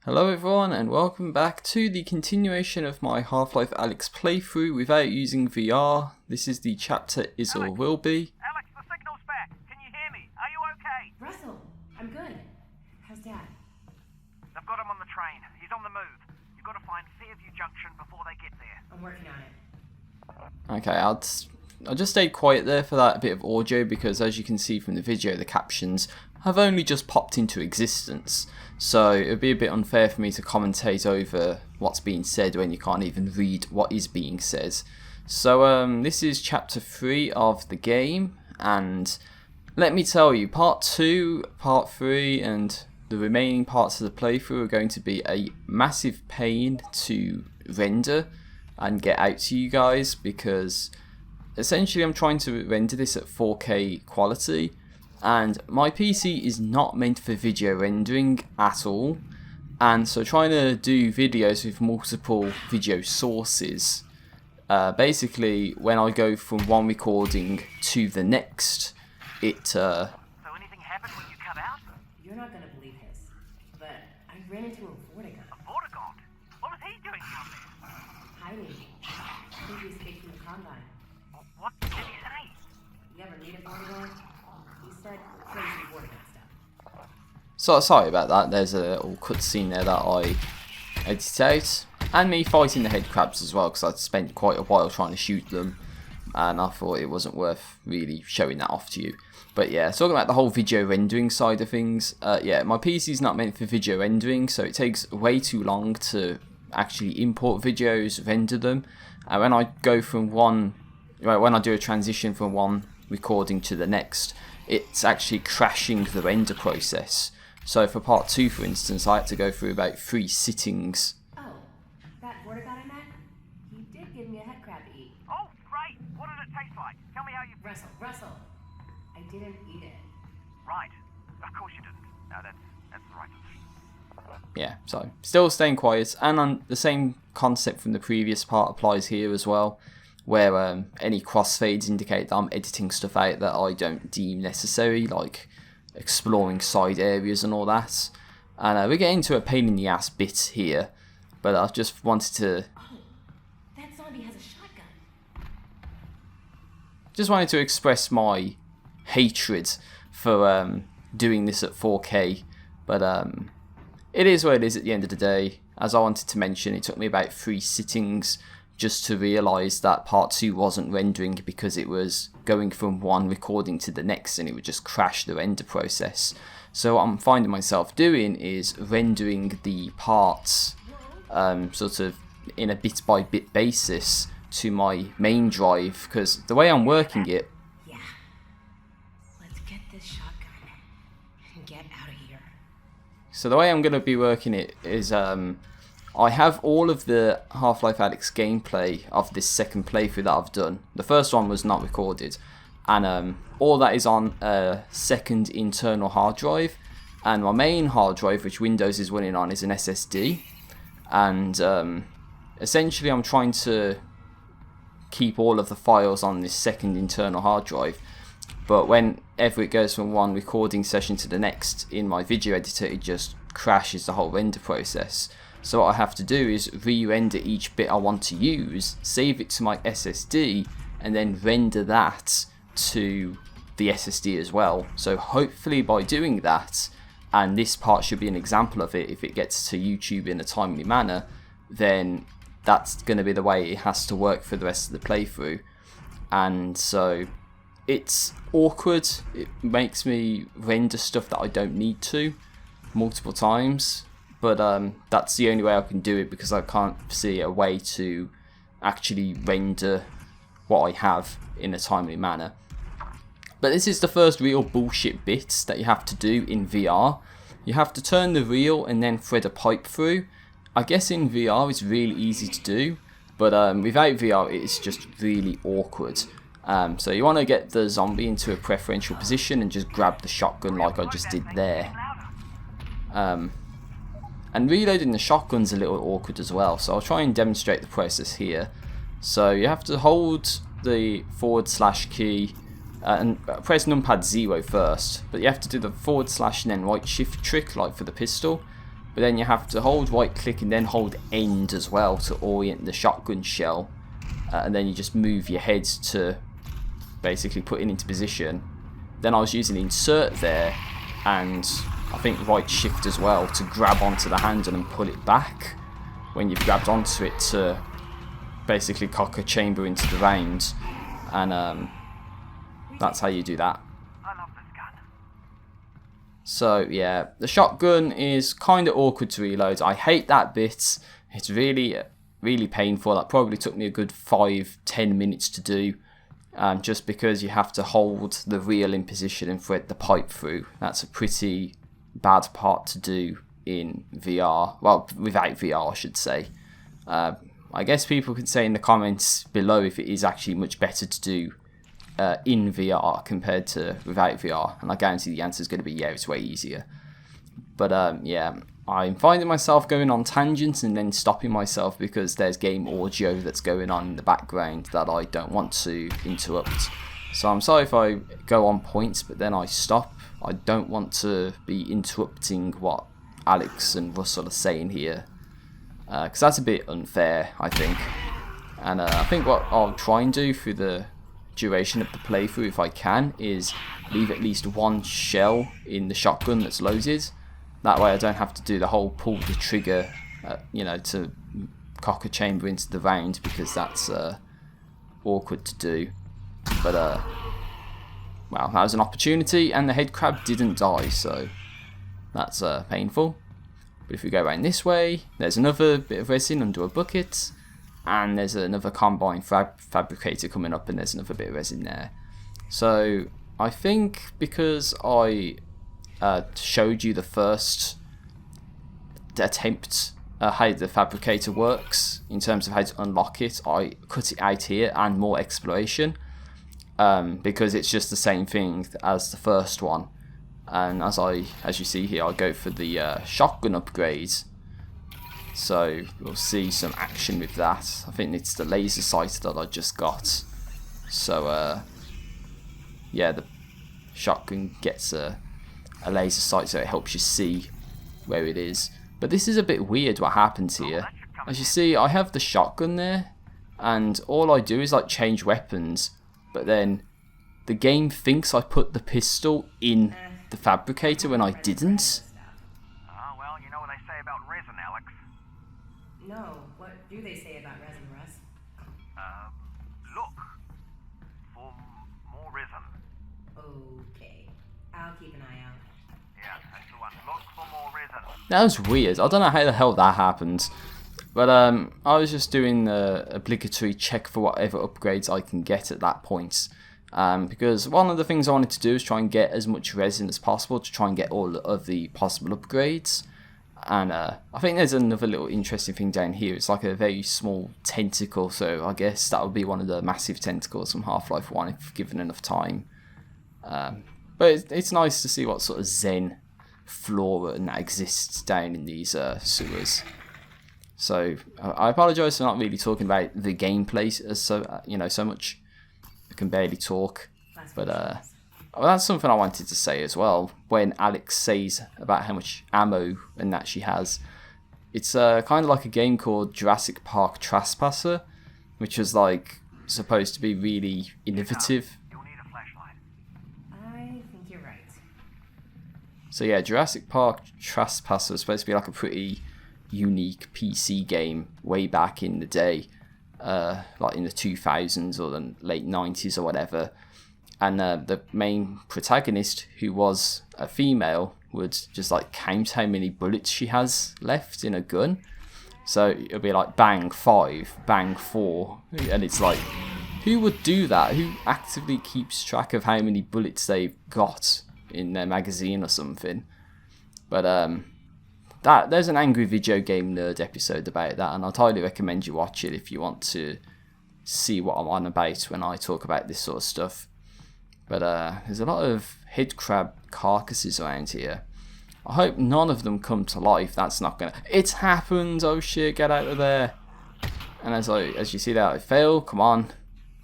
Hello everyone and welcome back to the continuation of my Half-Life Alyx playthrough without using VR. This is the chapter Is or Will Be. Alyx, the signal's back. Can you hear me? Are you okay? Russell, I'm good. How's Dad? They've got him on the train. He's on the move. You've got to find Fairview Junction before they get there. I'm working on it. Okay, I'll just stay quiet there for that bit of audio because as you can see from the video, the captions have only just popped into existence. So it would be a bit unfair for me to commentate over what's being said when you can't even read what is being said. So this is chapter 3 of the game, and let me tell you, part 2, part 3 and the remaining parts of the playthrough are going to be a massive pain to render and get out to you guys, because essentially I'm trying to render this at 4K quality, and my PC is not meant for video rendering at all, and so trying to do videos with multiple video sources, basically when I go from one recording to the next, So anything happened when you cut out? You're not gonna believe this, but I ran into a Vortigaunt. A Vortigaunt? What was he doing down there? Hiding. I think he escaped from the Combine. What did he say? You ever meet a Vortigaunt? He said crazy Vortigaunt stuff. So sorry about that, there's a little cutscene there that I edited out, and me fighting the head crabs as well, because I'd spent quite a while trying to shoot them and I thought it wasn't worth really showing that off to you. But yeah, talking about the whole video rendering side of things, yeah, my PC is not meant for video rendering, so it takes way too long to actually import videos, render them, and when I go from when I do a transition from one recording to the next, it's actually crashing the render process. So for part 2, for instance, I had to go through about 3 sittings. Oh, that Vortigaunt I met? He did give me a head crab to eat. Oh, great! What did it taste like? Tell me how you... Russell, I didn't eat it. Right. Of course you didn't. No, that's the right decision. Yeah, so still staying quiet, and on the same concept from the previous part applies here as well, where any crossfades indicate that I'm editing stuff out that I don't deem necessary, like exploring side areas and all that. And we're getting to a pain in the ass bit here, but I just wanted to... Oh, that zombie has a shotgun. Just wanted to express my hatred for doing this at 4K, but it is what it is at the end of the day. As I wanted to mention, it took me about 3 sittings just to realise that part 2 wasn't rendering because it was going from one recording to the next and it would just crash the render process. So what I'm finding myself doing is rendering the parts sort of in a bit by bit basis to my main drive, because the way I'm working it... Yeah. Let's get this shotgun and get out of here. So the way I'm going to be working it is I have all of the Half-Life Alyx gameplay of this second playthrough that I've done. The first one was not recorded, and all that is on a second internal hard drive, and my main hard drive, which Windows is running on, is an SSD, and essentially I'm trying to keep all of the files on this second internal hard drive, but whenever it goes from one recording session to the next in my video editor, it just crashes the whole render process. So what I have to do is re-render each bit I want to use, save it to my SSD, and then render that to the SSD as well. So hopefully by doing that, and this part should be an example of it, if it gets to YouTube in a timely manner, then that's going to be the way it has to work for the rest of the playthrough. And so it's awkward, it makes me render stuff that I don't need to multiple times. But that's the only way I can do it, because I can't see a way to actually render what I have in a timely manner. But this is the first real bullshit bit that you have to do in VR. You have to turn the reel and then thread a pipe through. I guess in VR it's really easy to do, but without VR it's just really awkward. So you want to get the zombie into a preferential position and just grab the shotgun like I just did there. And reloading the shotgun's a little awkward as well, so I'll try and demonstrate the process here. So you have to hold the / key and press numpad 0 first, but you have to do the / and then right shift trick like for the pistol, but then you have to hold right click and then hold end as well to orient the shotgun shell, and then you just move your head to basically put it into position. Then I was using insert there, and I think right shift as well to grab onto the handle and pull it back when you've grabbed onto it to basically cock a chamber into the round, and that's how you do that. I love this gun. So yeah, the shotgun is kind of awkward to reload. I hate that bit. It's really painful. That probably took me a good 5-10 minutes to do, just because you have to hold the reel in position and thread the pipe through. That's a pretty bad part to do in VR. Well, without VR, I should say. I guess people can say in the comments below if it is actually much better to do in VR compared to without VR, and I guarantee the answer is going to be yeah, it's way easier. But yeah, I'm finding myself going on tangents and then stopping myself because there's game audio that's going on in the background that I don't want to interrupt. So I'm sorry if I go on points but then I stop. I don't want to be interrupting what Alyx and Russell are saying here, because that's a bit unfair, I think. And I think what I'll try and do through the duration of the playthrough, if I can, is leave at least one shell in the shotgun that's loaded. That way I don't have to do the whole pull the trigger, you know, to cock a chamber into the round, because that's awkward to do. But well, that was an opportunity, and the head crab didn't die, so that's painful. But if we go around this way, there's another bit of resin under a bucket, and there's another combine fabricator coming up, and there's another bit of resin there. So I think because I showed you the first attempt how the fabricator works in terms of how to unlock it, I cut it out here and more exploration, because it's just the same thing as the first one. And as you see here, I go for the shotgun upgrades, so we'll see some action with that. I think it's the laser sight that I just got. So yeah, the shotgun gets a laser sight, so it helps you see where it is. But this is a bit weird what happens here. As you see, I have the shotgun there, and all I do is like change weapons, but then the game thinks I put the pistol in the fabricator when I didn't. Well, you know what they say about resin, Alyx. No, what do they say about resin, Russ? Look for more resin. Okay, I'll keep an eye out. Yeah, that's the one. Look for more resin. That was weird. I don't know how the hell that happens. But I was just doing the obligatory check for whatever upgrades I can get at that point. Because one of the things I wanted to do is try and get as much resin as possible to try and get all of the possible upgrades. And I think there's another little interesting thing down here. It's like a very small tentacle, so I guess that would be one of the massive tentacles from Half-Life 1 if given enough time. But it's nice to see what sort of Zen flora and that exists down in these sewers. So I apologise for not really talking about the gameplay as so much. I can barely talk, but well, that's something I wanted to say as well. When Alyx says about how much ammo and that she has, it's kind of like a game called Jurassic Park Trespasser, which was like supposed to be really innovative. You'll need a flashlight. I think you're right. So yeah, Jurassic Park Trespasser was supposed to be like a pretty unique PC game way back in the day, like in the 2000s or the late 90s or whatever. And the main protagonist, who was a female, would just like count how many bullets she has left in a gun. So it'll be like bang 5, bang 4, and it's like, who would do that? Who actively keeps track of how many bullets they've got in their magazine or something? But there's an Angry Video Game Nerd episode about that, and I'd highly recommend you watch it if you want to see what I'm on about when I talk about this sort of stuff. But there's a lot of head crab carcasses around here. I hope none of them come to life. That's not gonna... It's happened! Oh shit, get out of there! And as you see that I fail, come on,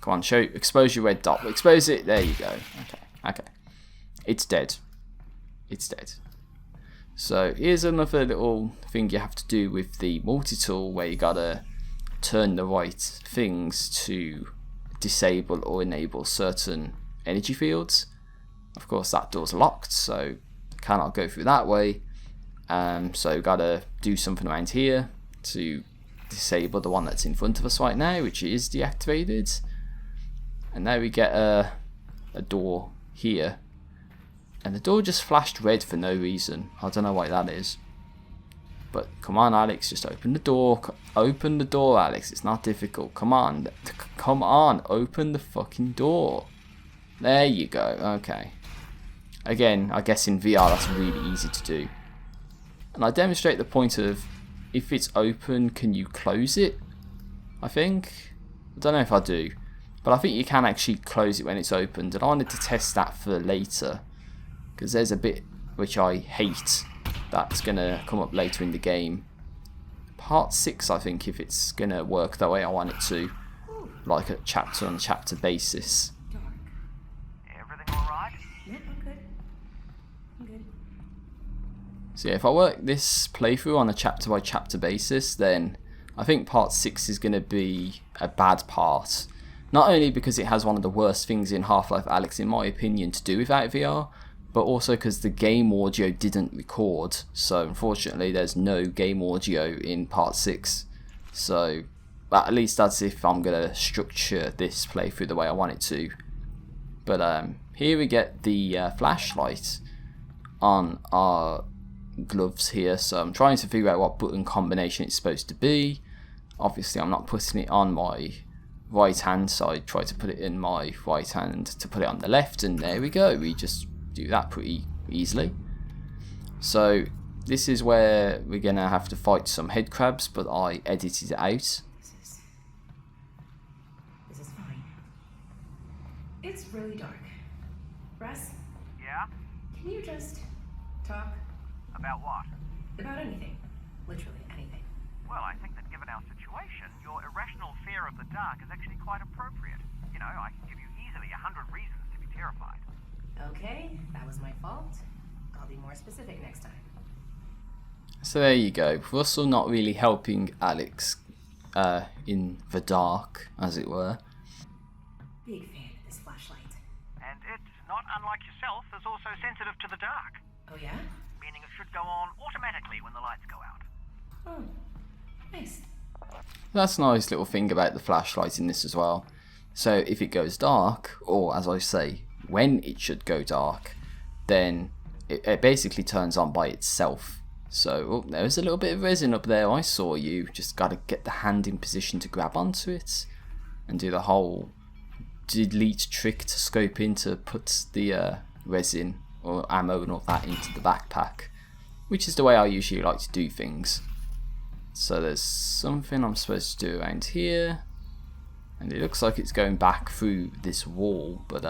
expose your red dot. Expose it, there you go. Okay. It's dead. So here's another little thing you have to do with the multi-tool, where you gotta turn the right things to disable or enable certain energy fields. Of course that door's locked, so cannot go through that way. So gotta do something around here to disable the one that's in front of us right now, which is deactivated. And now we get a door here, and the door just flashed red for no reason. I don't know why that is, but come on Alyx, just open the door. Open the door, Alyx, it's not difficult. Come on, open the fucking door. There you go. Okay, again, I guess in VR that's really easy to do. And I demonstrate the point of, if it's open, can you close it? I think. I don't know if I do, but I think you can actually close it when it's opened. And I wanted to test that for later, because there's a bit which I hate that's going to come up later in the game. Part 6, I think, if it's going to work the way I want it to. Like a chapter on chapter basis. Everything alright? Yeah, I'm good. I'm good. So yeah, if I work this playthrough on a chapter by chapter basis, then I think part 6 is going to be a bad part. Not only because it has one of the worst things in Half-Life Alyx, in my opinion, to do without VR, but also because the game audio didn't record. So unfortunately there's no game audio in part 6. So at least that's if I'm going to structure this playthrough the way I want it to. But here we get the flashlight on our gloves here, so I'm trying to figure out what button combination it's supposed to be. Obviously I'm not putting it on my right hand, so I try to put it in my right hand to put it on the left, and there we go, we just do that pretty easily. So this is where we're gonna have to fight some head crabs, but I edited it out. This is fine. It's really dark. Russ, Yeah? can you just talk About what? about anything? Literally anything. Well, I think that given our situation, your irrational fear of the dark is actually quite appropriate. You know, I can give you easily 100 reasons to be terrified. Okay, that was my fault. I'll be more specific next time. So there you go, Russell not really helping Alyx in the dark, as it were. Big fan of this flashlight. And it, not unlike yourself, is also sensitive to the dark, Oh yeah? meaning it should go on automatically when the lights go out. Oh, nice. That's a nice little thing about the flashlight in this as well. So if it goes dark, or as I say, when it should go dark, then it basically turns on by itself. So oh, there's a little bit of resin up there, I saw you. Just got to get the hand in position to grab onto it and do the whole delete trick to scope in to put the resin or ammo and all that into the backpack, which is the way I usually like to do things. So there's something I'm supposed to do around here, and it looks like it's going back through this wall, but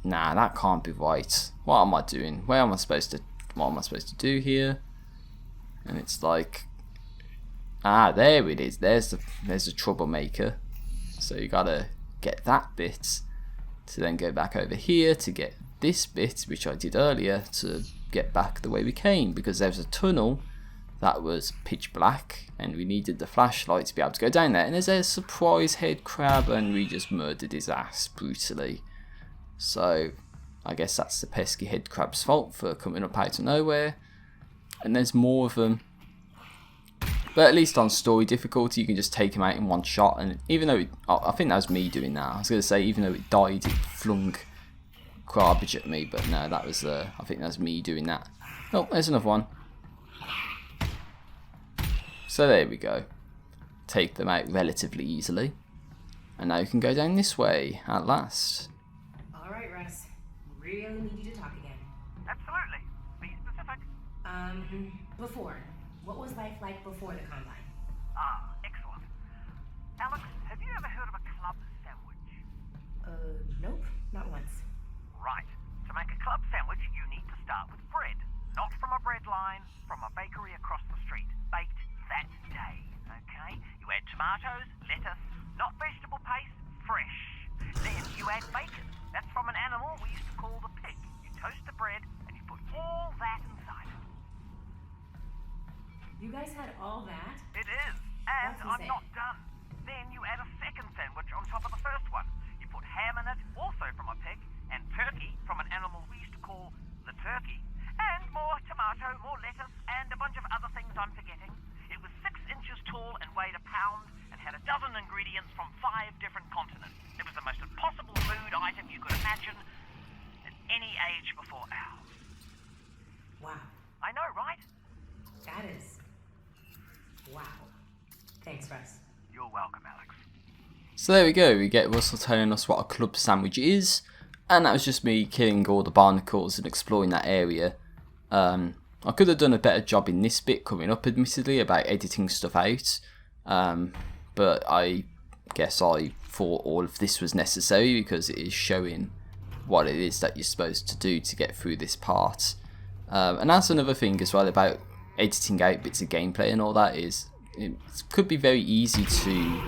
nah, that can't be right. What am I doing? What am I supposed to do here? And it's like, there it is. There's the troublemaker. So you gotta get that bit to then go back over here to get this bit, which I did earlier, to get back the way we came, because there's a tunnel that was pitch black and we needed the flashlight to be able to go down there, and there's a surprise head crab and we just murdered his ass brutally. So I guess that's the pesky head crab's fault for coming up out of nowhere, and there's more of them. But at least on story difficulty you can just take him out in one shot, and even though I think that was me doing that. I was going to say, even though it died, it flung garbage at me, but no, that was I think that was me doing that. Oh, there's another one. So there we go. Take them out relatively easily. And now you can go down this way at last. Alright, Russ. Really need you to talk again. Absolutely. Be specific. Before. What was life like before the Combine? Ah, excellent. Alyx, have you ever heard of a club sandwich? Nope. Not once. Right. To make a club sandwich, you need to start with bread. Not from a bread line, from a bakery across the street. Baked that day, okay? You add tomatoes, lettuce, not vegetable paste, fresh. Then you add bacon. That's from an animal we used to call the pig. You toast the bread and you put all that inside it. that all that? It is. And What's he I'm say? not done. Then you add a second sandwich on top of the first one. You put ham in it, also from a pig, and turkey from an animal we used to call the turkey, and more tomato, more lettuce, and a bunch of other things I'm forgetting. It was 6 inches tall and weighed a pound and had a dozen ingredients from 5 different continents. It was the most impossible food item you could imagine in any age before ours. Wow. I know, right? That is. Wow. Thanks, Russ. You're welcome, Alyx. So there we go, we get Russell telling us what a club sandwich is, and that was just me killing all the barnacles and exploring that area. I could have done a better job in this bit coming up, admittedly, about editing stuff out, but I guess I thought all of this was necessary because it is showing what it is that you're supposed to do to get through this part. And that's another thing as well about editing out bits of gameplay and all that, is it could be very easy to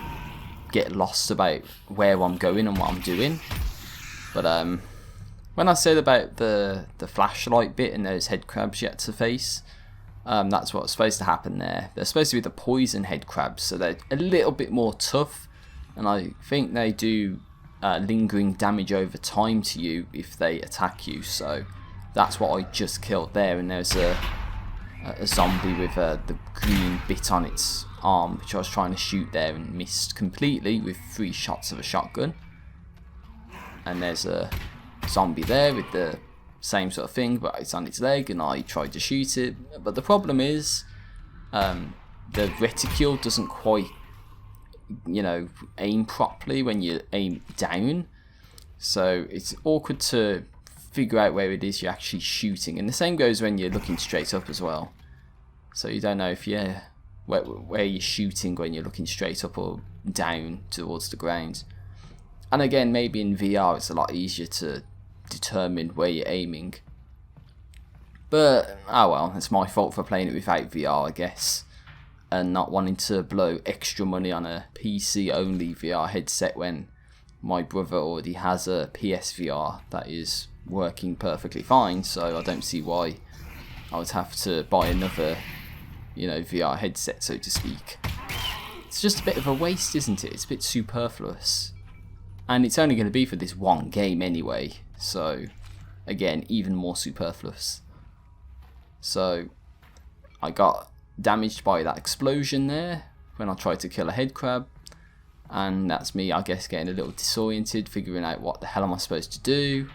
get lost about where I'm going and what I'm doing. But when I said about the flashlight bit and those head crabs yet to face, that's what's supposed to happen there. They're supposed to be the poison head crabs, so they're a little bit more tough, and I think they do lingering damage over time to you if they attack you. So that's what I just killed there, and there's a zombie with the green bit on its arm, which I was trying to shoot there and missed completely with 3 shots of a shotgun. And there's a zombie there with the same sort of thing, but it's on its leg, and I tried to shoot it. But the problem is, the reticule doesn't quite, aim properly when you aim down. So it's awkward to figure out where it is you're actually shooting. And the same goes when you're looking straight up as well. So you don't know if you're where you're shooting when you're looking straight up or down towards the ground. And again, maybe in VR it's a lot easier to determine where you're aiming. But, oh well, it's my fault for playing it without VR, I guess. And not wanting to blow extra money on a PC only VR headset when my brother already has a PSVR that is working perfectly fine. So I don't see why I would have to buy another, VR headset, so to speak. It's just a bit of a waste, isn't it? It's a bit superfluous. And it's only going to be for this one game anyway, so again, even more superfluous. So I got damaged by that explosion there when I tried to kill a head crab, and that's me, I guess, getting a little disoriented, figuring out what the hell am I supposed to do.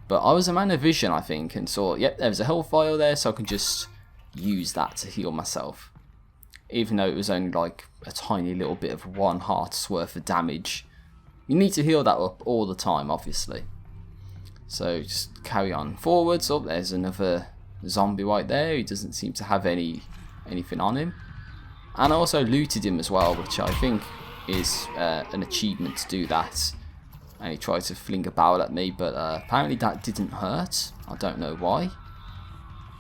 But I was a man of vision, I think, and saw, yep, there's a health vial there, so I can just use that to heal myself. Even though it was only like a tiny little bit of 1 heart's worth of damage. You need to heal that up all the time, obviously. So just carry on forwards. Oh, there's another zombie right there. He doesn't seem to have anything on him. And I also looted him as well, which I think is an achievement to do that. And he tried to fling a barrel at me, but apparently that didn't hurt. I don't know why.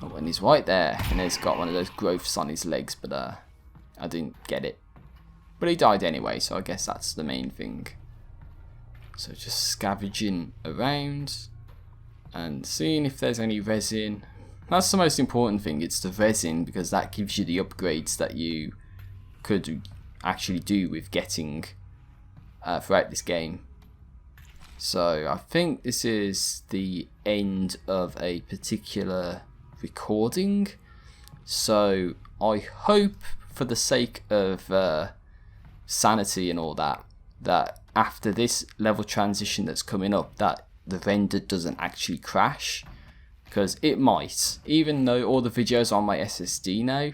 Oh, and he's right there, and he's got one of those growths on his legs, but I didn't get it. But he died anyway, so I guess that's the main thing. So just scavenging around and seeing if there's any resin. That's the most important thing, it's the resin, because that gives you the upgrades that you could actually do with getting throughout this game. So I think this is the end of a particular recording. So I hope, for the sake of sanity and all that, that after this level transition that's coming up, that the render doesn't actually crash, because it might. Even though all the videos are on my SSD now,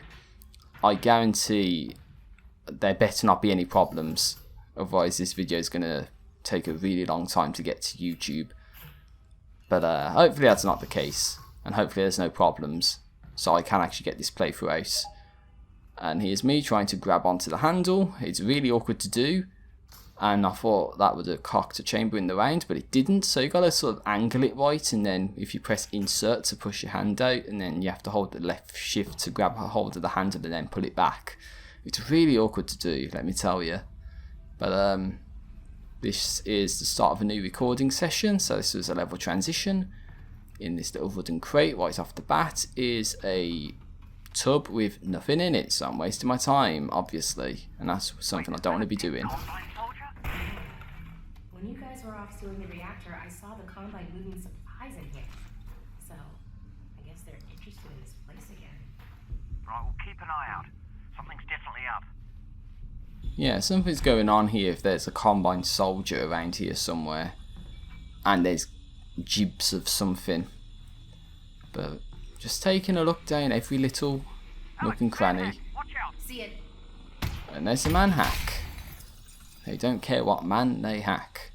I guarantee there better not be any problems, otherwise this video is going to take a really long time to get to YouTube. But hopefully that's not the case, and hopefully there's no problems, so I can actually get this playthrough out. And here's me trying to grab onto the handle. It's really awkward to do, and I thought that would have cocked a chamber in the round, but it didn't. So you got to sort of angle it right, and then if you press insert to push your hand out, and then you have to hold the left shift to grab a hold of the handle and then pull it back. It's really awkward to do, let me tell you. But this is the start of a new recording session, so this was a level transition. In this little wooden crate right off the bat is a tub with nothing in it, so I'm wasting my time, obviously, and that's something I don't want to be doing. When you guys were off stealing the reactor, I saw the Combine moving supplies in here. So, I guess they're interested in this place again. Right, we'll keep an eye out. Something's definitely up. Yeah, something's going on here if there's a Combine soldier around here somewhere. And there's jibs of something. But just taking a look down every little nook and cranny. Watch out. See it. And there's a man hack. They don't care what man they hack.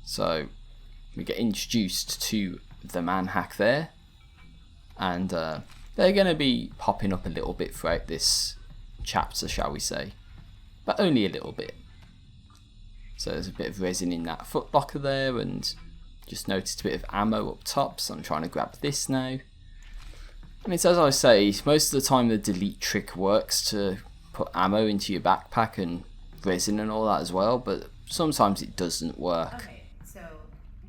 So we get introduced to the man hack there. And they're going to be popping up a little bit throughout this chapter, shall we say. But only a little bit. So there's a bit of resin in that footlocker there, and just noticed a bit of ammo up top, so I'm trying to grab this now. And it's as I say, most of the time the delete trick works to put ammo into your backpack and resin and all that as well, but sometimes it doesn't work. Okay, so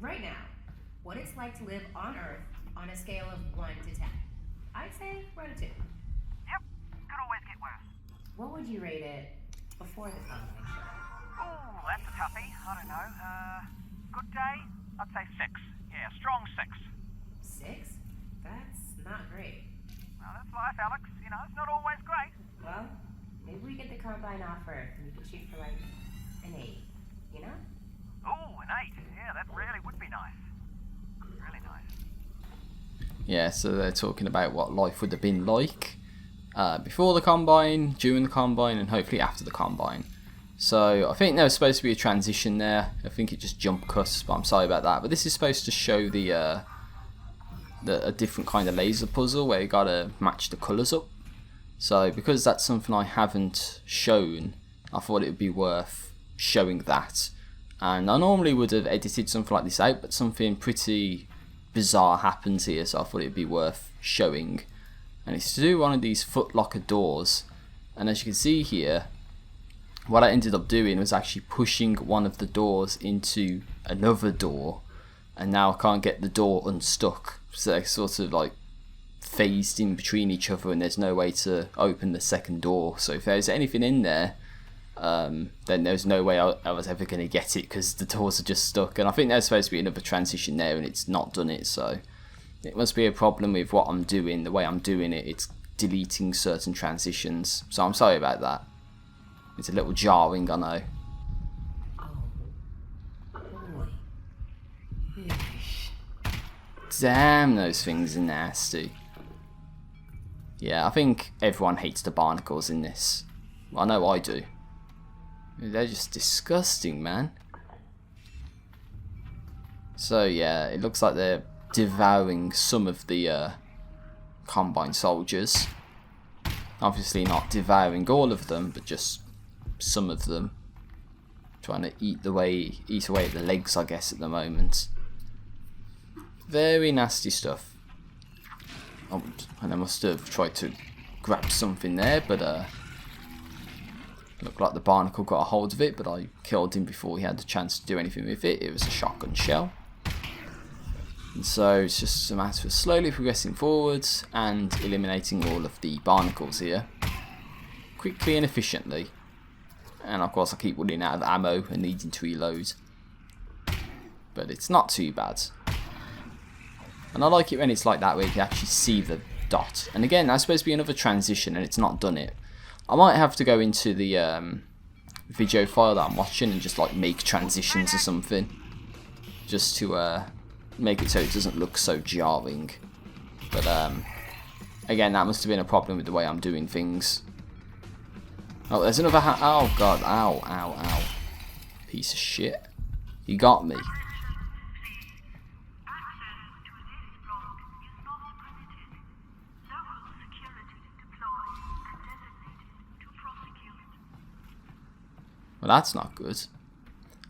right now, what it's like to live on Earth on a scale of 1 to 10. I'd say we're at a 2. Yep, could always get worse. What would you rate it before the combination? Oh, that's a toughie. I don't know. Good day? I'd say 6. Yeah, strong 6. 6? That's not great. Well, that's life, Alyx. You know, it's not always great. Well, maybe we get the Combine off Earth and we could shoot for like an 8, you know? Oh, an 8. Yeah, that really would be nice. Really nice. Yeah, so they're talking about what life would have been like before the Combine, during the Combine, and hopefully after the Combine. So I think there was supposed to be a transition there. I think it just jump cut, but I'm sorry about that. But this is supposed to show a different kind of laser puzzle where you gotta match the colours up. So because that's something I haven't shown, I thought it would be worth showing that. And I normally would have edited something like this out, but something pretty bizarre happens here, so I thought it would be worth showing. And it's to do one of these footlocker doors. And as you can see here, what I ended up doing was actually pushing one of the doors into another door, and now I can't get the door unstuck, so they're sort of like phased in between each other and there's no way to open the second door. So if there's anything in there, then there's no way I was ever going to get it because the doors are just stuck. And I think there's supposed to be another transition there and it's not done it, so it must be a problem with what I'm doing, the way I'm doing it. It's deleting certain transitions, so I'm sorry about that. It's a little jarring, I know. Oh, boy. Yeesh. Damn, those things are nasty. Yeah, I think everyone hates the barnacles in this. I know I do. They're just disgusting, man. So yeah, it looks like they're devouring some of the Combine soldiers. Obviously not devouring all of them, but just some of them. Trying to eat away at the legs, I guess, at the moment. Very nasty stuff. Oh, and I must have tried to grab something there, but looked like the barnacle got a hold of it, but I killed him before he had the chance to do anything with it. It was a shotgun shell. And so it's just a matter of slowly progressing forwards and eliminating all of the barnacles here. Quickly and efficiently. And of course I keep running out of ammo and needing to reload. But it's not too bad. And I like it when it's like that, where you can actually see the dot. And again, that's supposed to be another transition and it's not done it. I might have to go into the video file that I'm watching and just like make transitions or something. Just to make it so it doesn't look so jarring. But again, that must have been a problem with the way I'm doing things. Oh, there's another oh god, ow, ow, ow. Piece of shit. You got me. Well, that's not good.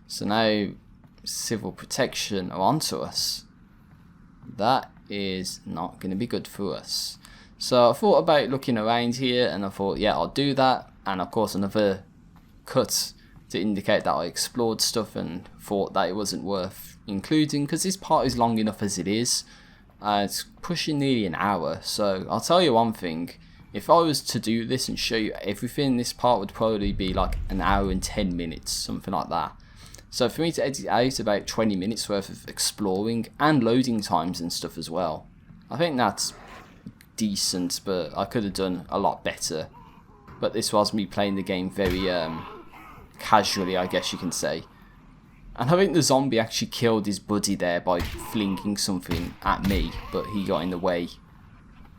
So now civil protection are onto us. That is not going to be good for us. So I thought about looking around here and I thought, yeah, I'll do that. And of course another cut to indicate that I explored stuff and thought that it wasn't worth including because this part is long enough as it is. It's pushing nearly an hour, so I'll tell you one thing. If I was to do this and show you everything, this part would probably be like an hour and 10 minutes, something like that. So for me to edit out about 20 minutes worth of exploring and loading times and stuff as well, I think that's decent, but I could have done a lot better. But this was me playing the game very casually, I guess you can say. And I think the zombie actually killed his buddy there by flinging something at me, but he got in the way.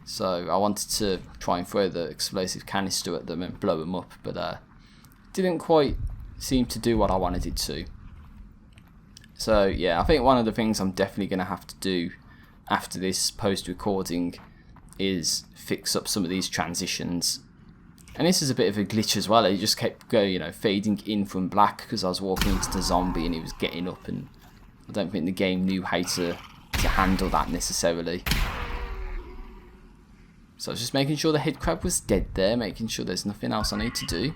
So I wanted to try and throw the explosive canister at them and blow them up, but didn't quite seem to do what I wanted it to. So yeah, I think one of the things I'm definitely going to have to do after this post-recording is fix up some of these transitions. And this is a bit of a glitch as well. It just kept going, you know, fading in from black because I was walking into the zombie and he was getting up, and I don't think the game knew how to handle that necessarily. So I was just making sure the head crab was dead there, making sure there's nothing else I need to do.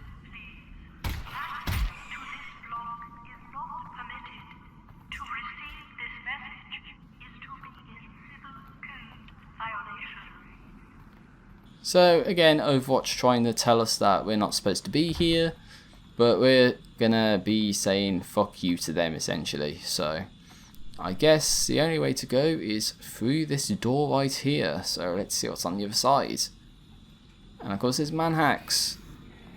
So again, Overwatch trying to tell us that we're not supposed to be here, but we're gonna be saying fuck you to them essentially. So I guess the only way to go is through this door right here. So let's see what's on the other side. And of course there's manhacks,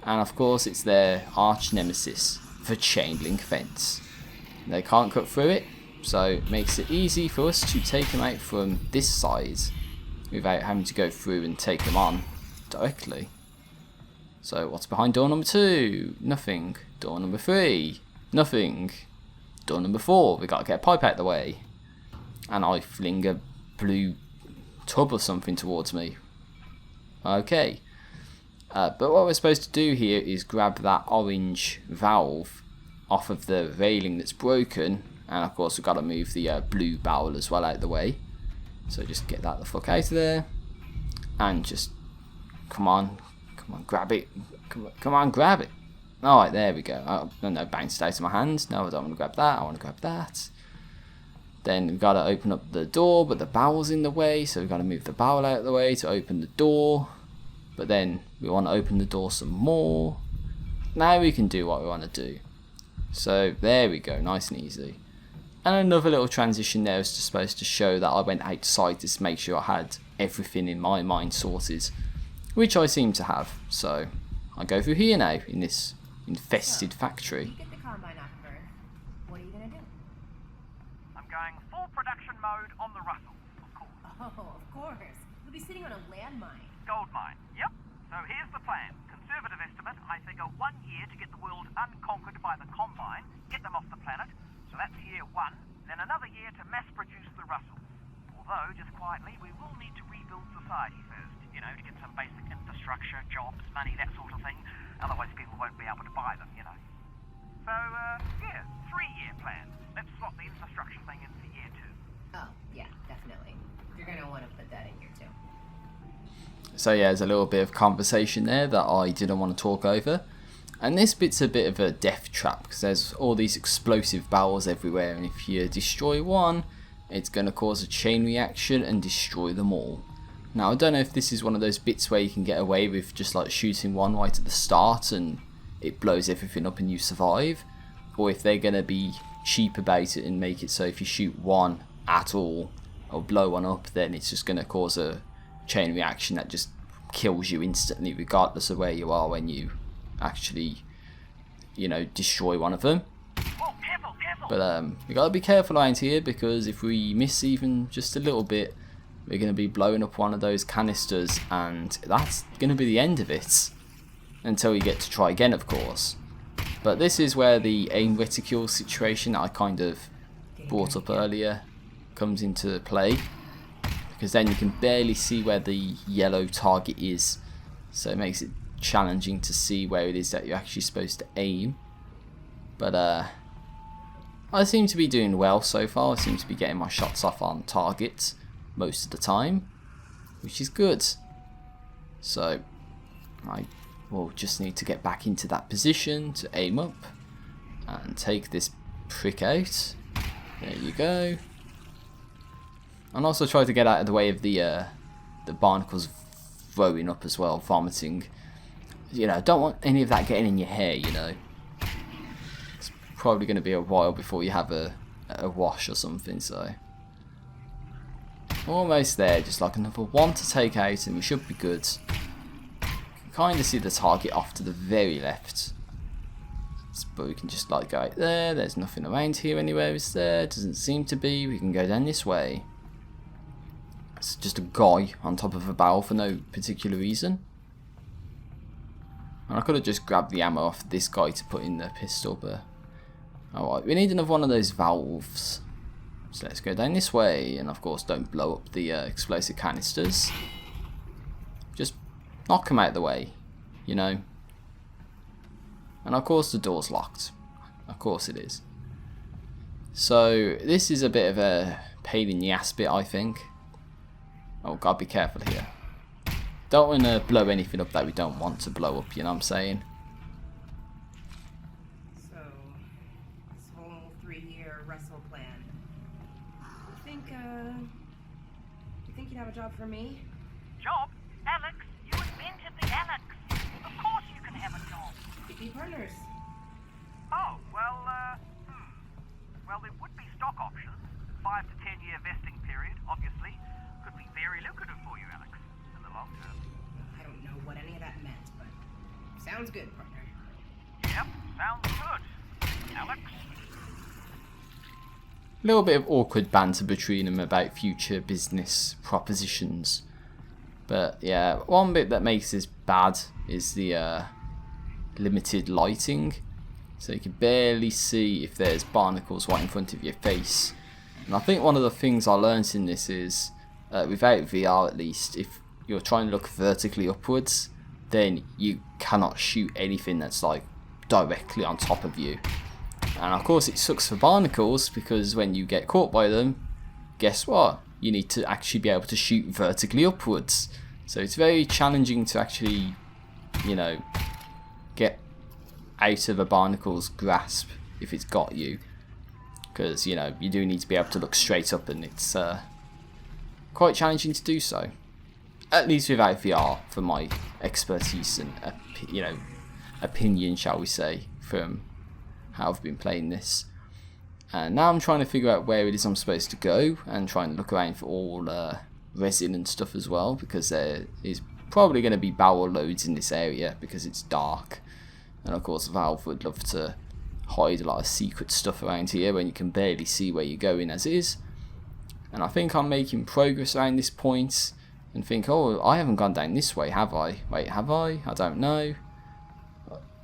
and of course it's their arch nemesis, the chain link fence. They can't cut through it, so it makes it easy for us to take them out from this side without having to go through and take them on directly. So what's behind door number 2? Nothing. Door number 3? Nothing. Door number 4, we gotta get a pipe out the way. And I fling a blue tub or something towards me. Okay. But what we're supposed to do here is grab that orange valve off of the railing that's broken. And of course we've got to move the blue barrel as well out the way. So just get that the fuck out of there, and just come on, grab it, come on, grab it. All right, there we go. Oh, no, bounced out of my hand. No, I don't want to grab that. I want to grab that. Then we've got to open up the door, but the barrel's in the way, so we've got to move the barrel out of the way to open the door. But then we want to open the door some more. Now we can do what we want to do. So there we go, nice and easy. And another little transition there is just supposed to show that I went outside to make sure I had everything in my mind sorted, which I seem to have. So I go through here now in this infested factory. Get the combine off of her. What are you gonna do? I'm going full production mode on the Russell, of course. Oh, of course. You'll be sitting on a landmine. Gold mine, yep. So here's the plan. Conservative estimate, I figure 1 year to get the world unconquered by the Combine, get them off the planet. So that's year 1, then another year to mass produce the Russells. Although, just quietly, we will need to rebuild society first, you know, to get some basic infrastructure, jobs, money, that sort of thing. Otherwise people won't be able to buy them, you know. So, yeah, 3-year plan. Let's slot the infrastructure thing in for year 2. Oh, yeah, definitely. You're gonna want to put that in here too. So yeah, there's a little bit of conversation there that I didn't want to talk over. And this bit's a bit of a death trap because there's all these explosive barrels everywhere, and if you destroy one, it's going to cause a chain reaction and destroy them all. Now I don't know if this is one of those bits where you can get away with just like shooting one right at the start and it blows everything up and you survive, or if they're going to be cheap about it and make it so if you shoot one at all or blow one up, then it's just going to cause a chain reaction that just kills you instantly regardless of where you are when you actually, you know, destroy one of them. Oh, careful, careful. But we gotta be careful around here because if we miss even just a little bit, we're gonna be blowing up one of those canisters, and that's gonna be the end of it until we get to try again, of course. But this is where the aim reticule situation that I kind of brought up earlier comes into play, because then you can barely see where the yellow target is, so it makes it challenging to see where it is that you're actually supposed to aim. But I seem to be doing well so far. I seem to be getting my shots off on target most of the time, which is good. So I will just need to get back into that position to aim up and take this prick out. There you go. And also try to get out of the way of the barnacles throwing up as well, vomiting. You know, don't want any of that getting in your hair, you know. It's probably going to be a while before you have a wash or something, so. Almost there, just like another one to take out and we should be good. Kind of see the target off to the very left. But we can just like go out there. There's nothing around here anywhere, is there? Doesn't seem to be. We can go down this way. It's just a guy on top of a barrel for no particular reason. And I could have just grabbed the ammo off this guy to put in the pistol, but alright, we need another one of those valves. So let's go down this way, and of course don't blow up the explosive canisters. Just knock them out of the way, you know. And of course the door's locked. Of course it is. So this is a bit of a pain in the ass bit, I think. Oh, gotta be careful here. Don't want to blow anything up that we don't want to blow up, you know what I'm saying? So, this whole 3-year wrestle plan. You think you'd have a job for me? Job? Alyx, you invented the Alyx. Of course you can have a job. We'd be partners. Oh, well, well, there would be stock options. 5 to 10 year vesting period, obviously. Could be very lucrative for you, Alyx, in the long term. I don't know what any of that meant, but sounds good, partner. Yep, sounds good. Alyx? A little bit of awkward banter between them about future business propositions. But yeah, one bit that makes this bad is the limited lighting. So you can barely see if there's barnacles right in front of your face. And I think one of the things I learned in this is, without VR at least, if you're trying to look vertically upwards, then you cannot shoot anything that's like directly on top of you. And of course it sucks for barnacles, because when you get caught by them, guess what? You need to actually be able to shoot vertically upwards. So it's very challenging to actually, you know, get out of a barnacle's grasp if it's got you. Because, you know, you do need to be able to look straight up, and it's quite challenging to do so. At least without VR, from my expertise and, you know, opinion, shall we say, from how I've been playing this. And now I'm trying to figure out where it is I'm supposed to go, and trying to look around for all resin and stuff as well, because there is probably going to be barrel loads in this area because it's dark. And of course Valve would love to hide a lot of secret stuff around here when you can barely see where you're going as it is. And I think I'm making progress around this point, and think, oh, I haven't gone down this way, have I? Wait, have I? I don't know.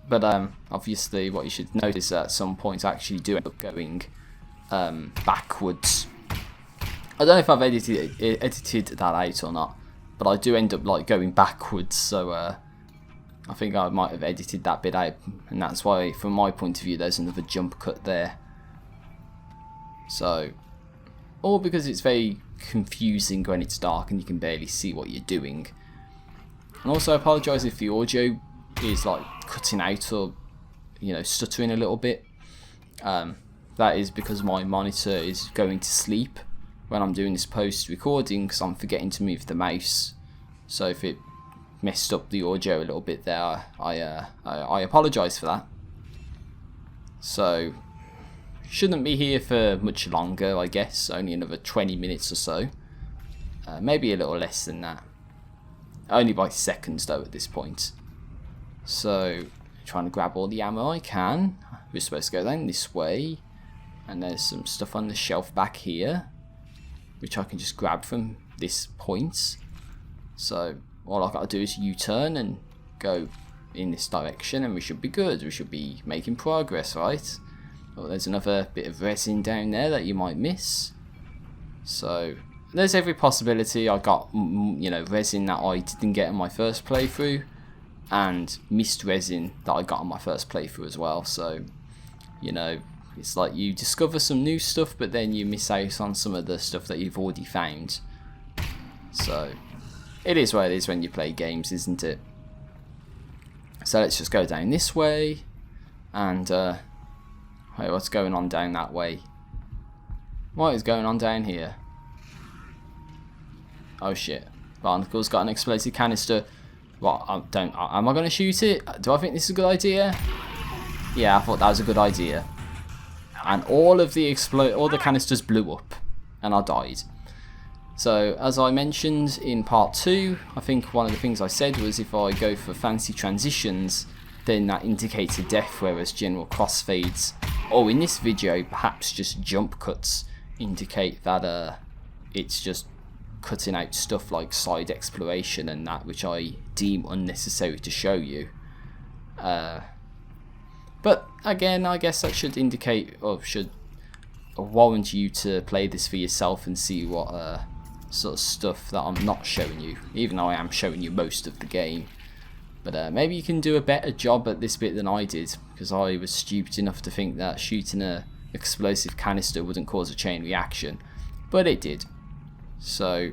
But obviously what you should notice at some point I actually do end up going backwards. I don't know if I've edited that out or not, but I do end up like going backwards, so I think I might have edited that bit out, and that's why from my point of view there's another jump cut there. So, all because it's very confusing when it's dark and you can barely see what you're doing. And also I apologise if the audio is like cutting out or, you know, stuttering a little bit. That is because my monitor is going to sleep when I'm doing this post recording, because I'm forgetting to move the mouse. So if it messed up the audio a little bit there, I apologise for that. So shouldn't be here for much longer, I guess. Only another 20 minutes or so. Maybe a little less than that. Only by seconds though at this point. So trying to grab all the ammo I can. We're supposed to go down this way, and there's some stuff on the shelf back here which I can just grab from this point. So all I've got to do is U-turn and go in this direction, and we should be good. We should be making progress, right? Oh, there's another bit of resin down there that you might miss. So there's every possibility I got, you know, resin that I didn't get in my first playthrough, and missed resin that I got on my first playthrough as well. So, you know, it's like you discover some new stuff, but then you miss out on some of the stuff that you've already found. So it is what it is when you play games, isn't it? So let's just go down this way, and wait, what's going on down that way? What is going on down here? Oh shit. Barnacle's got an explosive canister. What? Am I going to shoot it? Do I think this is a good idea? Yeah, I thought that was a good idea. And all the canisters blew up. And I died. So, as I mentioned in part 2, I think one of the things I said was if I go for fancy transitions, then that indicates a death, whereas general crossfades, or in this video, perhaps just jump cuts, indicate that it's just cutting out stuff like side exploration and that, which I deem unnecessary to show you. But again, I guess that should indicate, or should warrant you to play this for yourself and see what sort of stuff that I'm not showing you, even though I am showing you most of the game. But maybe you can do a better job at this bit than I did, because I was stupid enough to think that shooting a explosive canister wouldn't cause a chain reaction, but it did. So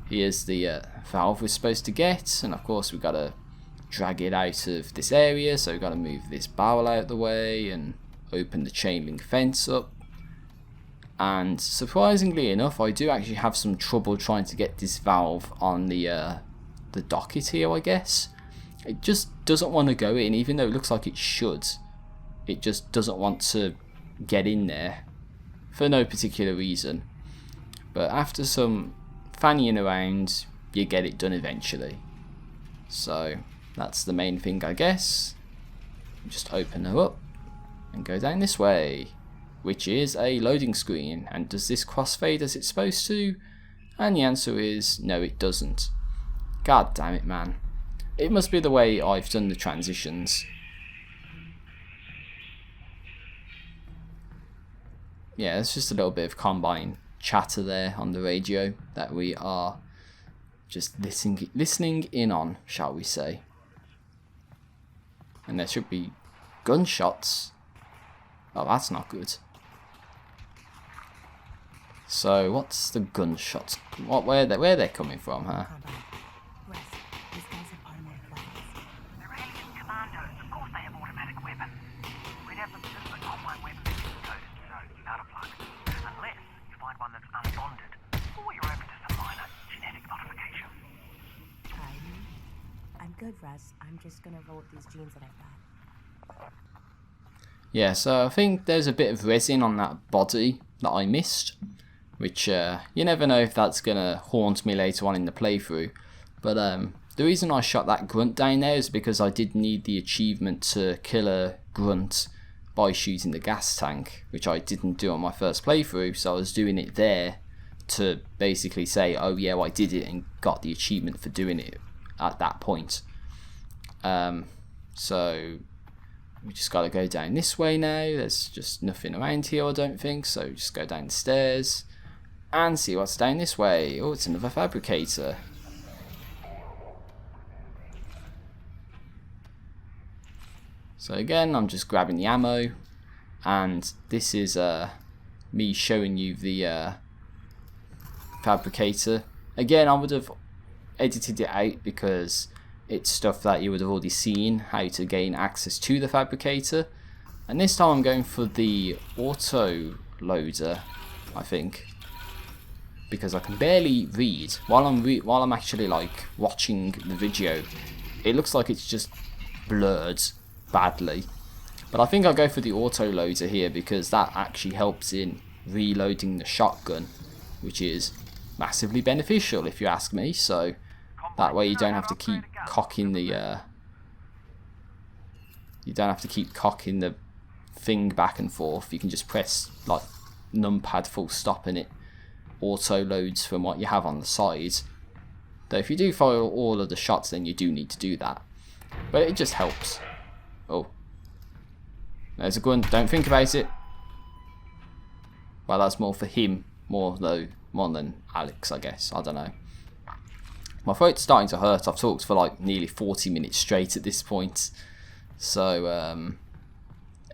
here's the valve we're supposed to get, and of course we've got to drag it out of this area, so we've got to move this barrel out of the way and open the chain link fence up. And surprisingly enough, I do actually have some trouble trying to get this valve on the docket here, I guess. It just doesn't want to go in, even though it looks like it should. It just doesn't want to get in there for no particular reason. But after some fannying around, you get it done eventually. So that's the main thing, I guess. Just open her up and go down this way, which is a loading screen. And does this crossfade as it's supposed to? And the answer is no, it doesn't. God damn it, man. It must be the way I've done the transitions. Yeah, it's just a little bit of combine chatter there on the radio that we are just listening in on, shall we say. And there should be gunshots. Oh, that's not good. So what's the gunshots? Where they're coming from, huh? These guys have automatic weapons. They're alien commandos. Of course they have automatic weapons. We'd have them just like online weapons coded, so out of luck. Unless you find one that's unbonded, or you're open to some minor genetic modification. I'm good, Russ. I'm just gonna roll with these genes that I've got. Yeah, so I think there's a bit of resin on that body that I missed, which you never know if that's gonna haunt me later on in the playthrough. But the reason I shot that grunt down there is because I did need the achievement to kill a grunt by shooting the gas tank, which I didn't do on my first playthrough, so I was doing it there to basically say, oh yeah, well, I did it and got the achievement for doing it at that point. So we just got to go down this way now. There's just nothing around here, I don't think, so just go down the stairs and see what's down this way. Oh, it's another fabricator. So again, I'm just grabbing the ammo, and this is me showing you the fabricator. Again, I would have edited it out because it's stuff that you would have already seen, how to gain access to the fabricator. And this time I'm going for the auto loader, I think, because I can barely read while I'm actually like watching the video. It looks like it's just blurred badly, but I think I'll go for the auto loader here because that actually helps in reloading the shotgun, which is massively beneficial if you ask me. So that way you don't have to keep cocking the thing back and forth. You can just press like numpad full stop and it auto loads from what you have on the side. Though if you do fire all of the shots, then you do need to do that, but it just helps. Oh, there's a gun. Don't think about it. Well, that's more for him, more than Alyx, I guess. I don't know. My throat's starting to hurt. I've talked for like nearly 40 minutes straight at this point. So,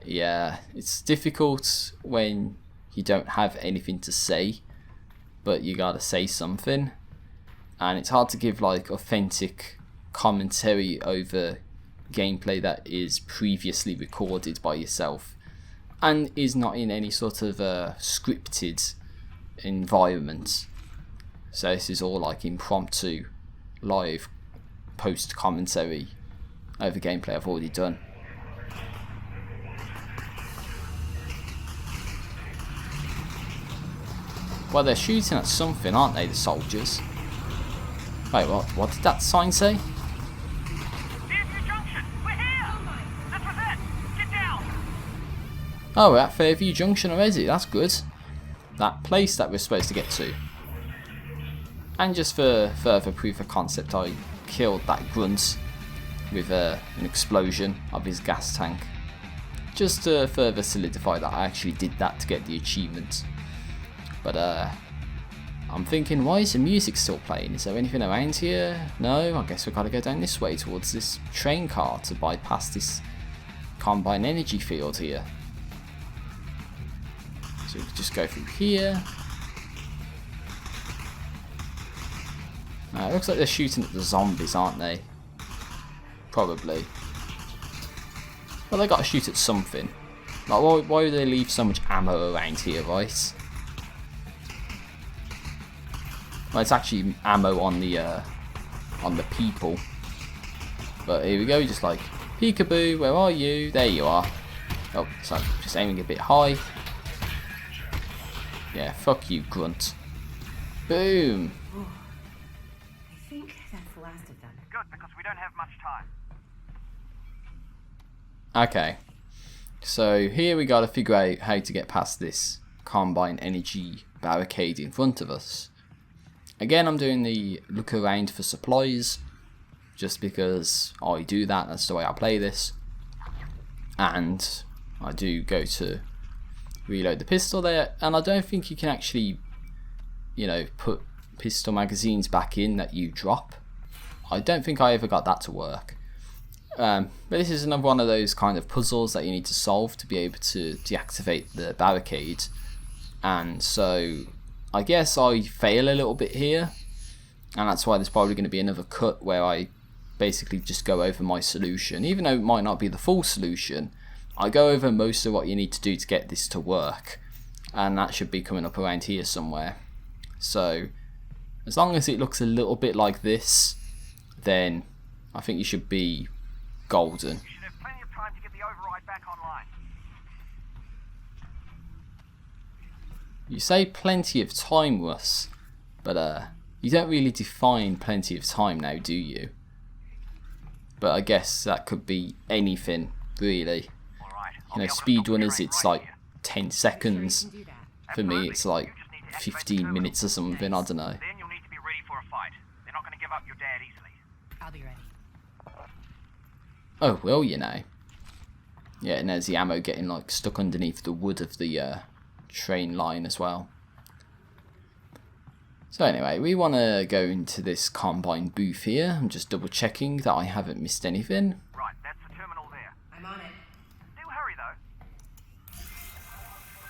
yeah, it's difficult when you don't have anything to say, but you gotta say something. And it's hard to give like authentic commentary over gameplay that is previously recorded by yourself and is not in any sort of scripted environment. So this is all like impromptu, live, post commentary over gameplay I've already done. Well, they're shooting at something, aren't they, the soldiers? Wait, what did that sign say? Fairview Junction, we're here! This was it! Get down! Oh, we're at Fairview Junction already, that's good. That place that we're supposed to get to. And just for further proof of concept, I killed that grunt with an explosion of his gas tank. Just to further solidify that I actually did that to get the achievement. But I'm thinking, why is the music still playing? Is there anything around here? No, I guess we've got to go down this way towards this train car to bypass this combined energy field here. So we could just go through here. It looks like they're shooting at the zombies, aren't they? Probably. Well, they got to shoot at something. Like, why do they leave so much ammo around here, right? Well, it's actually ammo on the people. But here we go, just like, peekaboo, where are you? There you are. Oh, so I'm just aiming a bit high. Yeah, fuck you, grunt. Boom. I think that's the last of them. Good, because we don't have much time. Okay. So here we gotta figure out how to get past this combined energy barricade in front of us. Again, I'm doing the look around for supplies, just because I do that, that's the way I play this. And I do go to reload the pistol there, and I don't think you can actually, you know, put pistol magazines back in that you drop. I don't think I ever got that to work. But this is another one of those kind of puzzles that you need to solve to be able to deactivate the barricade. And so I guess I fail a little bit here, and that's why there's probably going to be another cut where I basically just go over my solution. Even though it might not be the full solution, I go over most of what you need to do to get this to work, and that should be coming up around here somewhere. So as long as it looks a little bit like this, then I think you should be golden. You should have plenty of time to get the override back online. You say plenty of time, Russ, but you don't really define plenty of time now, do you? But I guess that could be anything, really. Alright, You know, speedrunners, it's like 10 seconds. For me, it's like 15 minutes or something, I don't know. Then you'll need to be ready for a fight. They're not going to give up your dad easily. I'll be ready. Oh, well, you know. Yeah, and there's the ammo getting like stuck underneath the wood of the train line as well. So anyway, we want to go into this combine booth here. I'm just double checking that I haven't missed anything. Right, that's the terminal there. I'm on it. Do hurry though.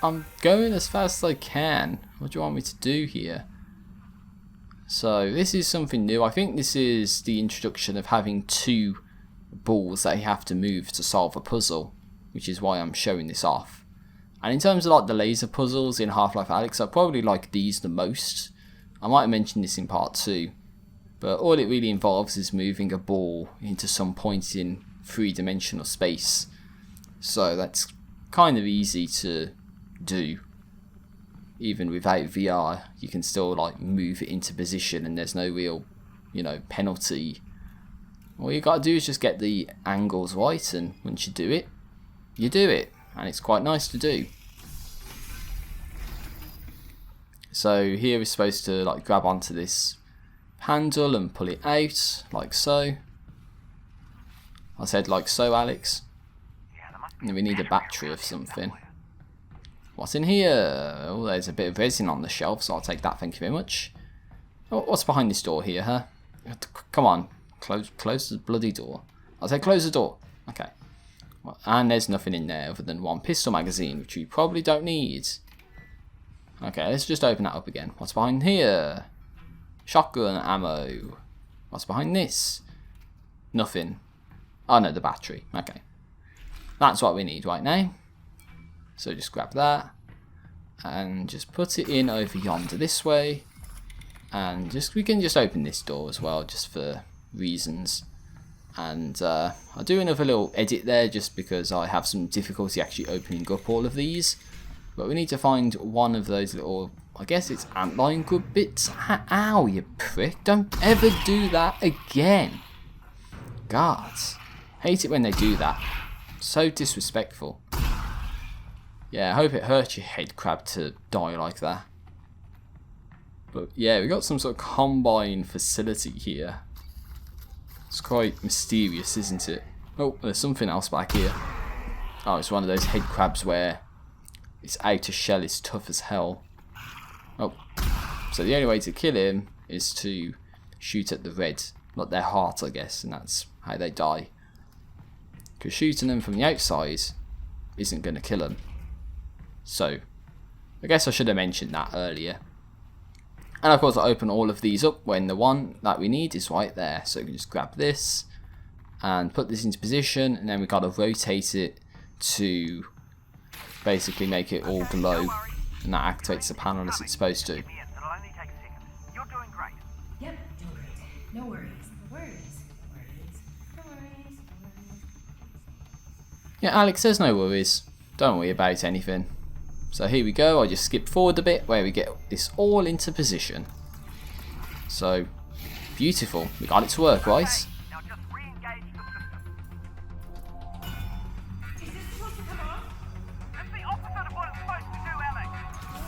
I'm going as fast as I can. What do you want me to do here? So this is something new. I think this is the introduction of having two balls that you have to move to solve a puzzle, which is why I'm showing this off. And in terms of like the laser puzzles in Half-Life Alyx, I probably like these the most. I might have mentioned this in part 2, but all it really involves is moving a ball into some point in three-dimensional space. So that's kind of easy to do. Even without VR, you can still like move it into position and there's no real, you know, penalty. All you gotta do is just get the angles right, and once you do it, you do it. And it's quite nice to do. So here we're supposed to like grab onto this handle and pull it out, like so. I said like so, Alyx. And we need a battery of something. What's in here? Oh, there's a bit of resin on the shelf, so I'll take that, thank you very much. Oh, what's behind this door here, huh? Come on, close the bloody door. I'll say close the door. Okay. And there's nothing in there other than one pistol magazine, which we probably don't need. Okay, let's just open that up again. What's behind here? Shotgun ammo. What's behind this? Nothing. Oh no, the battery. Okay. That's what we need right now. So just grab that and just put it in over yonder this way. And we can just open this door as well, just for reasons. And I'll do another little edit there, just because I have some difficulty actually opening up all of these. But we need to find one of those little, I guess it's antlion grub bits. Ow, you prick. Don't ever do that again. God. Hate it when they do that. So disrespectful. Yeah, I hope it hurts your head crab to die like that. But yeah, we got some sort of combine facility here. It's quite mysterious, isn't it? Oh, there's something else back here. Oh, it's one of those head crabs where its outer shell is tough as hell. Oh, so the only way to kill him is to shoot at the red, not their heart, I guess, and that's how they die. Because shooting them from the outside isn't going to kill them. So, I guess I should have mentioned that earlier. And of course I open all of these up when the one that we need is right there. So we can just grab this and put this into position, and then we got to rotate it to basically make it all glow, and that activates the panel as it's supposed to. Yep, doing great. No worries. No worries. No worries. No worries. Yeah, Alyx, there's no worries. Don't worry about anything. So here we go, I just skip forward a bit where we get this all into position. So, beautiful. We got it to work, right? Now just re-engage the system. Is this supposed to come off? It's the opposite of what it's supposed to do, Alyx.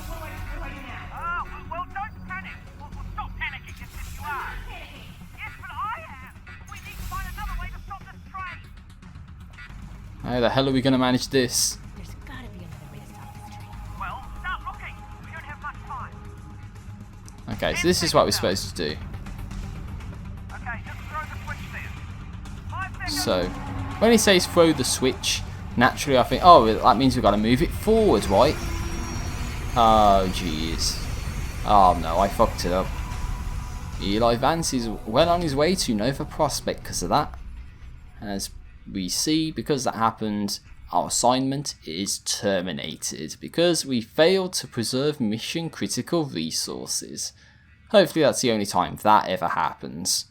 What do I do now? Well, don't panic. We'll stop panicking if you are. Panicking. Yes, but I am. We need to find another way to stop this train. How the hell are we going to manage this? There's gotta be another way to stop this train. Well, start looking. We don't have much time. Okay, so this is what we're supposed to do. Okay, just throw the switch there. 5 seconds. So, when he says throw the switch, naturally I think, oh, that means we've got to move it forward, right? Oh, jeez. Oh, no, I fucked it up. Eli Vance is well on his way to Nova Prospect because of that. And as we see, because that happened, our assignment is terminated because we failed to preserve mission critical resources. Hopefully that's the only time that ever happens.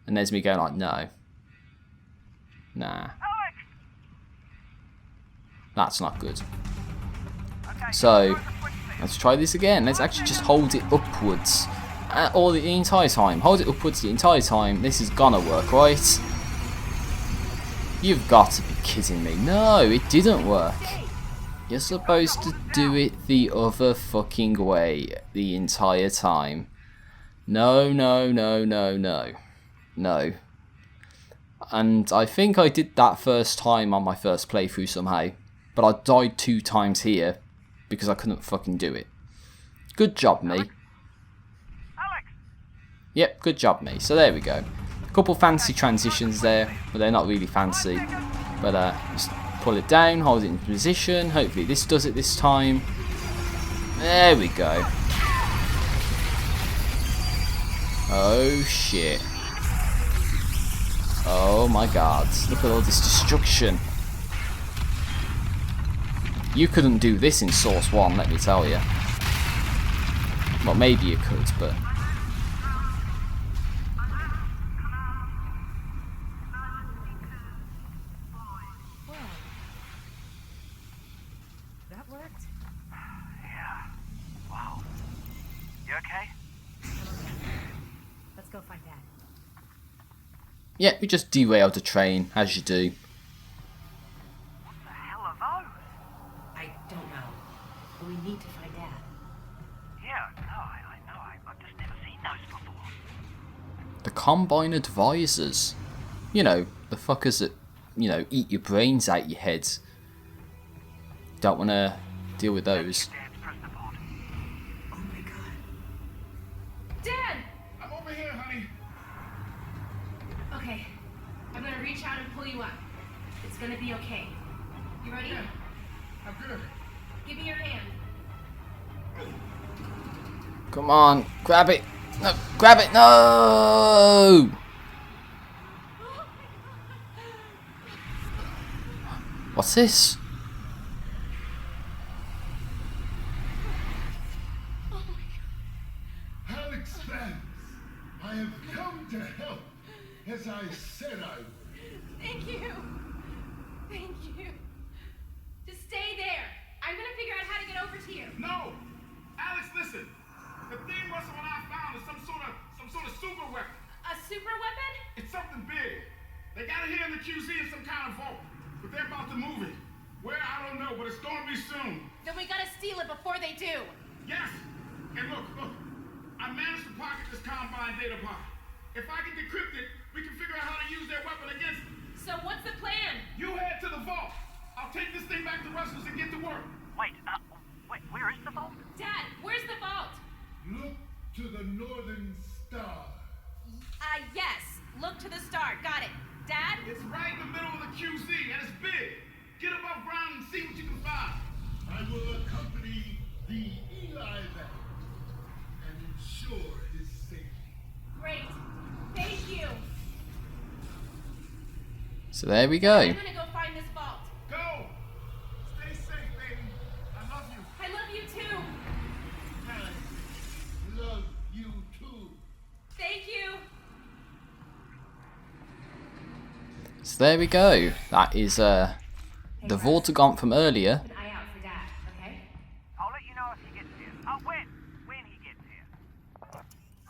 And there's me going like, no. Nah. Alyx! That's not good. Okay, So, throw the switch there. let's try this again. Let's actually just hold it upwards. All the entire time. Hold it upwards the entire time. This is gonna work, right? You've got to be kidding me. No, it didn't work. You're supposed to do it the other fucking way the entire time. No, no, no, no, no. No. And I think I did that first time on my first playthrough somehow. But I died 2 times here because I couldn't fucking do it. Good job, me. Alyx! Yep, good job, me. So there we go. Couple fancy transitions there, but they're not really fancy. But just pull it down, hold it in position. Hopefully this does it this time. There we go. Oh shit. Oh my god. Look at all this destruction. You couldn't do this in Source 1, let me tell you. Well, maybe you could, but... That worked. Yeah. Wow. You okay? Let's go find Dad. Yeah, we just derailed the train, as you do. What the hell are those? I don't know. But we need to find Dad. Yeah, no, I know. I've just never seen those before. The Combine Advisors. You know, the fuckers that, you know, eat your brains out your heads. Don't want to deal with those. Dad's pressed the pod. Oh my god. Dad! I'm over here, honey. Okay. I'm gonna reach out and pull you up. It's gonna be okay. You ready? Yeah, I'm good. Give me your hand. Come on, grab it. No, grab it. No! What's this? Alyx! QZ in some kind of vault, but they're about to move it. Where, I don't know, but it's going to be soon. Then we gotta steal it before they do. Yes! And look, I managed to pocket this Combine data pod. If I can decrypt it, we can figure out how to use their weapon against them. So what's the plan? You head to the vault. I'll take this thing back to Russell's and get to work. Wait, where is the vault? Dad, where's the vault? Look to the northern star. Yes. Look to the star. Got it. Dad? It's right in the middle of the QZ, and it's big. Get above ground and see what you can find. I will accompany the Eli van and ensure his safety. Great. Thank you. So there we go. I'm gonna go find this vault. Go! Stay safe, baby. I love you. I love you too. I love you too. Thank you. So there we go. That is the Vortigaunt from earlier. Keep an eye out for Dad, okay? I'll let you know if he gets here. Oh, when he gets here.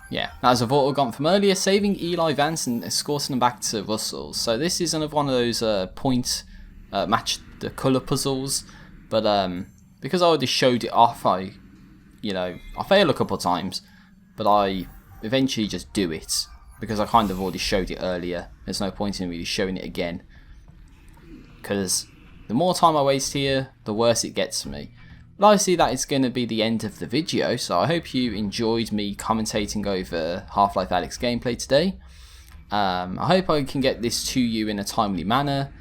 Yeah, that was a Vortigaunt from earlier, saving Eli Vance and escorting him back to Russell's. So this is another one of those point match the colour puzzles. But because I already showed it off, I fail a couple of times, but I eventually just do it. Because I kind of already showed it earlier. There's no point in really showing it again. Because the more time I waste here, the worse it gets for me. But I see that it's going to be the end of the video. So I hope you enjoyed me commentating over Half-Life Alyx gameplay today. I hope I can get this to you in a timely manner.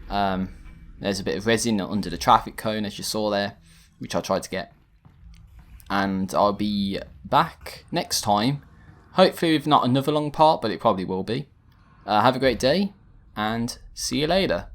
There's a bit of resin under the traffic cone as you saw there, which I tried to get. And I'll be back next time. Hopefully with not another long part, but it probably will be. Have a great day, and see you later.